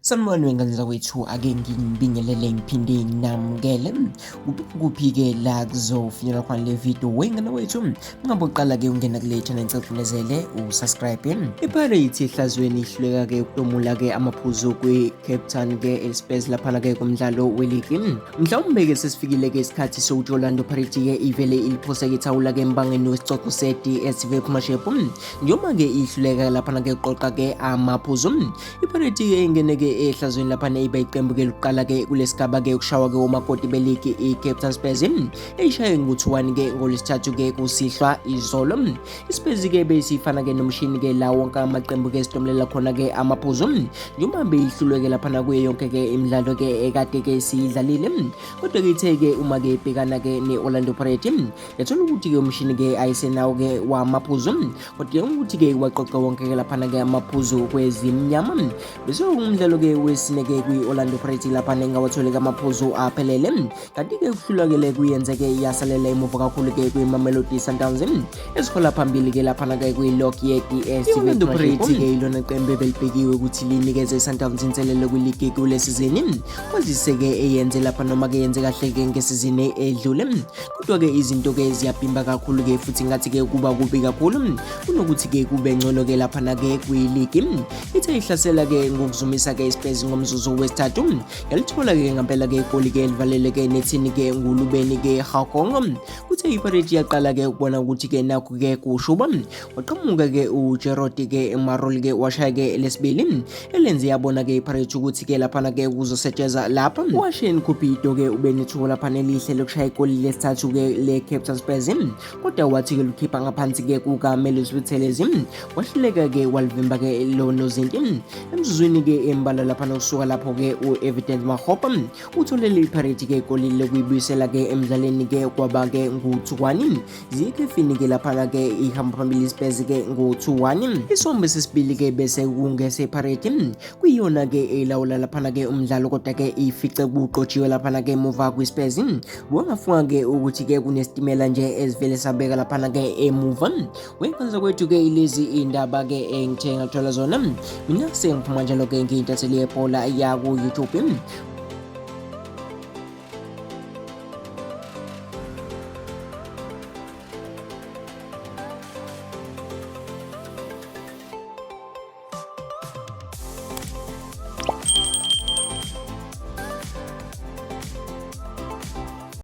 Sanibonani wengane zakwethu, ake nginibingelele ngiphinde nginamukele. Kuphi-ke la kuzofinyelela khona le video wengane wethu. Ngabe uqala-ke ungena kule channel ngicela usubscribe. IPirates Ehlazweni ihluleka-ke ukutomula-ke amaphuzu kwi-Cape iSpurs laphana-ke kumdlalo weligi. Mhlawumbe-ke sesifikile-ke isikhathi sokuthi Orlando Pirates-ke ivele iliphose-ke ithawula-ke embangweni wesicoco seDStv Premiership. Njengoba-ke ihluleka laphana-ke ukuqoqa-ke amaphuzu. IPirates-ke ingene-ke Ehlazweni laphana iba iqembu-ke lokuqala-ke kulesigaba-ke ukushaywa-ke womakoti beligi Town Spurs eyishaye ngo-2-1-ke ngoLwesithathu-ke Kusihlwa Izolo. iSpurs-ke besifana-ke nomshini-ke la wonke amaqembu-ke sidomelela khona-ke amaphuzu njengoba beyihlulwe-ke laphana kuyo yonke-ke imidlalo-ke ekade-ke siyidlalile. Kodwa-ke ithe-ke uma-ke ibhekana-ke ne-Orlando Pirates yathola ukuthi-ke umshini-ke ayisenawo-ke wamaphuzu, kodwa ukuthi-ke waqoqa wonke-ke laphana-ke amaphuzu kwezimnyama. Bese umdlalo-ke wesine-ke kwi-Orlando Pirates laphana engawatholeka amaphuzu aphelele, kanti-ke ukuhlulwa-ke kuyenzeke yasalela emuva kakhulu-ke kwi-Mamelodi Sundowns esihola phambili-ke laphana-ke kwi-DStv. Orlando Pirates-ke ilona qembu belibhekiwe ukuthi linikeze i-Sundowns inselelo kwiligi kule sizini, kwazise-ke eyenze lapha noma-ke yenze kahle-ke ngesizini edlule. Kodwa-ke izinto-ke ziyabhimba kakhulu-ke futhi ngathi-ke kuba kubi kakhulu kunokuthi-ke kube ngcono-ke laphana-ke kwiligi. Ithe ihlasela-ke ngokuzumisa-ke iSpurs ngomzuzu wesithathu, yalithola-ke ngampela-ke igoli-ke elivalele-ke nethini-ke ngulubeni-ke Hong. Kuthe iPirates yaqala-ke ukubona ukuthi-ke nakho-ke kushuba, waqhamuka-ke uJerodi-ke Marol-ke washaya-ke lesibili elenze yabona-ke iPirates ukuthi-ke laphana-ke kuzosetsheza lapha. Washane Cupido-ke ube nethuba laphana elihle lokushaya igoli lesithathu-ke le-Cape Spurs, kodwa wathi-ke lukhipha ngaphansi-ke kukaMelis Withelezi wahluleka-ke walivimba-ke lono zinti. Emzuzwini-ke embala laphana kusuka lapho-ke u-Evidence Mahopa utholele iPirates-ke igoli lokuyibuyisela-ke emdlaleni-ke kwaba-ke ngu-2-1. Zikefini-ke laphana-ke ihamba phambili iSpurs-ke ngo-2-1. Isombe sesibili-ke bese kungese iPirates kuyiyona-ke elawula laphana-ke umdlalo, kodwa-ke ifice kuqotshiwe laphana-ke emuva kwiSpurs. Wangafunga-ke ukuthi-ke kunesitimela nje ezivele sabeka laphana-ke emuva. Wenkanza kwethu-ke ilezi indaba-ke engithe ngathola zona. Mina sengiphuma njalo-ke ngiyintatheli yebhola yaku-YouTube.